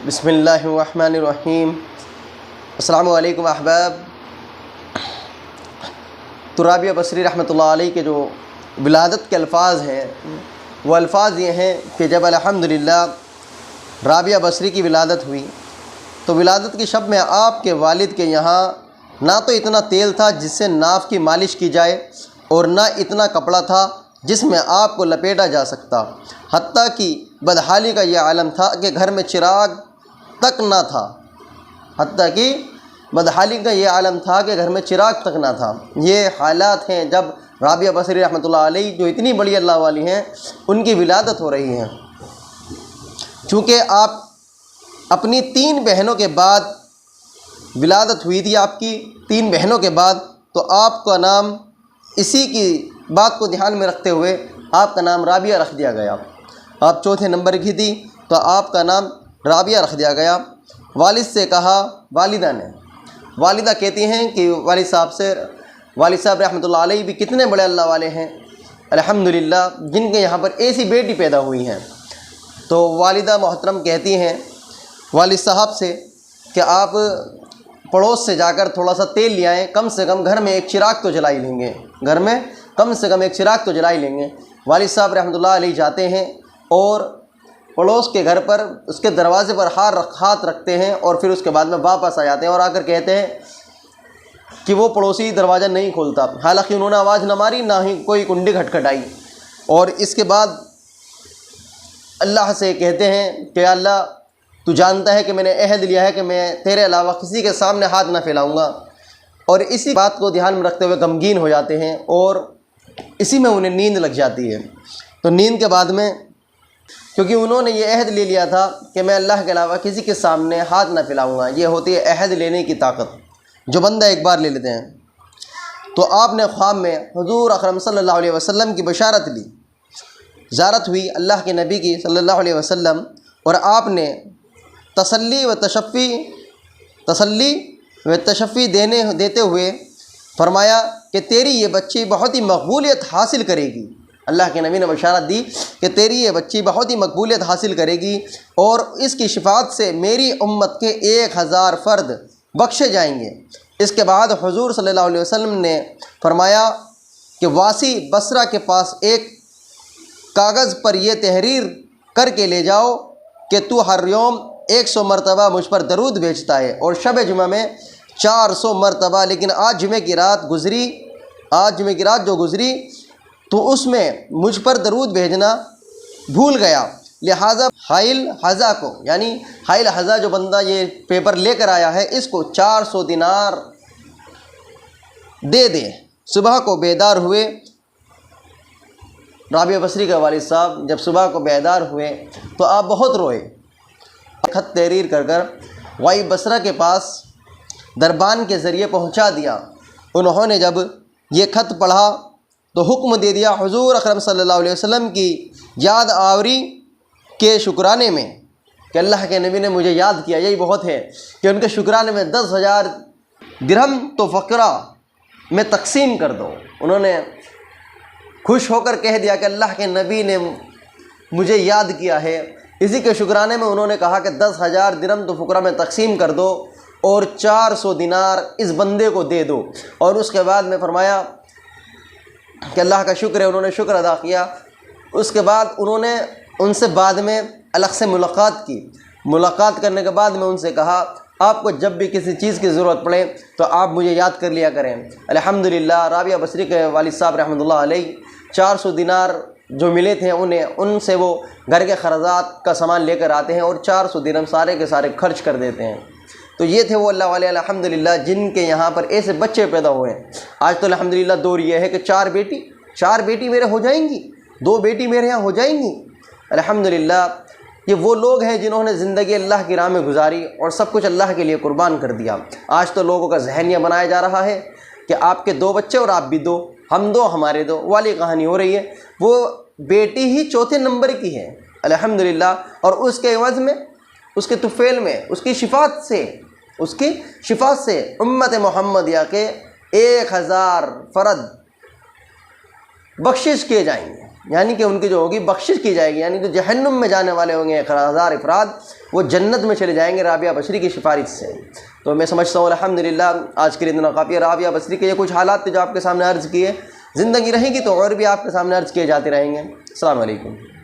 بسم اللہ الرحمن الرحیم۔ السلام علیکم احباب۔ تو رابعہ بصری رحمۃ اللہ علیہ کے جو ولادت کے الفاظ ہیں وہ الفاظ یہ ہیں کہ جب الحمدللہ رابعہ بصری کی ولادت ہوئی تو ولادت کی شب میں آپ کے والد کے یہاں نہ تو اتنا تیل تھا جس سے ناف کی مالش کی جائے اور نہ اتنا کپڑا تھا جس میں آپ کو لپیٹا جا سکتا، حتیٰ کہ بدحالی کا یہ عالم تھا کہ گھر میں چراغ تک نہ تھا گھر میں چراغ تک نہ تھا۔ یہ حالات ہیں جب رابعہ بصری رحمۃ اللہ علیہ جو اتنی بڑی اللہ والی ہیں ان کی ولادت ہو رہی ہے۔ چونکہ آپ اپنی 3 بہنوں کے بعد ولادت ہوئی تھی، آپ کی 3 بہنوں کے بعد، تو آپ کا نام اسی کی بات کو دھیان میں رکھتے ہوئے آپ کا نام رابعہ رکھ دیا گیا۔ آپ چوتھے نمبر کی تھی تو آپ کا نام رابعہ رکھ دیا گیا۔ والد سے کہا، والدہ کہتی ہیں کہ والد صاحب رحمۃ اللہ علیہ بھی کتنے بڑے اللہ والے ہیں الحمدللہ، جن کے یہاں پر ایسی بیٹی پیدا ہوئی ہیں۔ تو والدہ محترم کہتی ہیں والد صاحب سے کہ آپ پڑوس سے جا کر تھوڑا سا تیل لے آئیں، کم سے کم گھر میں ایک چراغ تو جلا ہی لیں گے۔ والد صاحب رحمۃ اللہ علیہ جاتے ہیں اور پڑوس کے گھر پر اس کے دروازے پر ہاتھ رکھتے ہیں اور پھر اس کے بعد میں واپس آ جاتے ہیں اور آ کر کہتے ہیں کہ وہ پڑوسی دروازہ نہیں کھولتا، حالانکہ انہوں نے آواز نہ ماری نہ ہی کوئی کنڈی کھٹکھٹائی، اور اس کے بعد اللہ سے کہتے ہیں کہ اللہ تو جانتا ہے کہ میں نے عہد لیا ہے کہ میں تیرے علاوہ کسی کے سامنے ہاتھ نہ پھیلاؤں گا، اور اسی بات کو دھیان میں رکھتے ہوئے غمگین ہو جاتے ہیں اور اسی میں انہیں نیند لگ جاتی ہے۔ تو نیند کے بعد میں کیونکہ انہوں نے یہ عہد لے لیا تھا کہ میں اللہ کے علاوہ کسی کے سامنے ہاتھ نہ پھیلاؤں گا، یہ ہوتی ہے عہد لینے کی طاقت جو بندہ ایک بار لے لیتے ہیں۔ تو آپ نے خواب میں حضور اکرم صلی اللہ علیہ وسلم کی بشارت لی، زیارت ہوئی اللہ کے نبی کی صلی اللہ علیہ وسلم، اور آپ نے تسلی و تشفی دیتے ہوئے فرمایا کہ تیری یہ بچی بہت ہی مقبولیت حاصل کرے گی۔ اللہ کے نبی نے بشارت دی کہ تیری یہ بچی بہت ہی مقبولیت حاصل کرے گی اور اس کی شفاعت سے میری امت کے 1000 فرد بخشے جائیں گے۔ اس کے بعد حضور صلی اللہ علیہ وسلم نے فرمایا کہ واسی بصرہ کے پاس ایک کاغذ پر یہ تحریر کر کے لے جاؤ کہ تو ہر یوم 100 مرتبہ مجھ پر درود بھیجتا ہے اور شب جمعہ میں 400 مرتبہ، لیکن آج جمعہ کی رات جو گزری تو اس میں مجھ پر درود بھیجنا بھول گیا، لہٰذا حائل حضا کو، یعنی حائل حضا جو بندہ یہ پیپر لے کر آیا ہے، اس کو 400 دینار دے دے۔ صبح کو بیدار ہوئے رابعہ بصری کے والد صاحب، جب صبح کو بیدار ہوئے تو آپ بہت روئے، خط تحریر کر وائی بصرہ کے پاس دربان کے ذریعے پہنچا دیا۔ انہوں نے جب یہ خط پڑھا تو حکم دے دیا حضور اکرم صلی اللہ علیہ وسلم کی یاد آوری کے شکرانے میں کہ اللہ کے نبی نے مجھے یاد کیا، یہی بہت ہے کہ ان کے شکرانے میں 10,000 درہم تو فقراء میں تقسیم کر دو۔ انہوں نے خوش ہو کر کہہ دیا کہ اللہ کے نبی نے مجھے یاد کیا ہے۔ اسی کے شکرانے میں انہوں نے کہا کہ 10,000 درہم تو فقراء میں تقسیم کر دو اور 400 دینار اس بندے کو دے دو۔ اور اس کے بعد میں فرمایا کہ اللہ کا شکر ہے، انہوں نے شکر ادا کیا۔ اس کے بعد انہوں نے ان سے بعد میں الگ سے ملاقات کرنے کے بعد میں ان سے کہا آپ کو جب بھی کسی چیز کی ضرورت پڑے تو آپ مجھے یاد کر لیا کریں۔ الحمدللہ رابعہ بصری کے والد صاحب رحمۃ اللہ علیہ 400 دینار جو ملے تھے ان سے وہ گھر کے خراجات کا سامان لے کر آتے ہیں اور 400 درہم سارے کے سارے خرچ کر دیتے ہیں۔ تو یہ تھے وہ اللہ والے الحمدللہ جن کے یہاں پر ایسے بچے پیدا ہوئے ہیں۔ آج تو الحمدللہ دور یہ ہے کہ 4 بیٹی میرے ہو جائیں گی، 2 بیٹی میرے یہاں ہو جائیں گی۔ الحمدللہ یہ وہ لوگ ہیں جنہوں نے زندگی اللہ کی راہ میں گزاری اور سب کچھ اللہ کے لیے قربان کر دیا۔ آج تو لوگوں کا ذہن یہ بنایا جا رہا ہے کہ آپ کے 2 بچے اور آپ بھی 2، ہم 2 ہمارے 2 والی کہانی ہو رہی ہے۔ وہ بیٹی ہی 4تھے نمبر کی ہے الحمدللہ، اور اس کے عوض میں، اس کے طفیل میں، اس کی شفاعت سے امت محمدیہ کے 1000 فرد بخشش کیے جائیں گے۔ یعنی کہ ان کی جو ہوگی بخشش کی جائے گی، یعنی جو جہنم میں جانے والے ہوں گے 1000 افراد وہ جنت میں چلے جائیں گے رابعہ بصری کی سفارش سے۔ تو میں سمجھتا ہوں الحمدللہ آج کے لیے اتنا کافی ہے۔ رابعہ بصری کے یہ کچھ حالات تھے جو آپ کے سامنے عرض کیے، زندگی رہے گی تو اور بھی آپ کے سامنے عرض کیے جاتے رہیں گے۔ السلام علیکم۔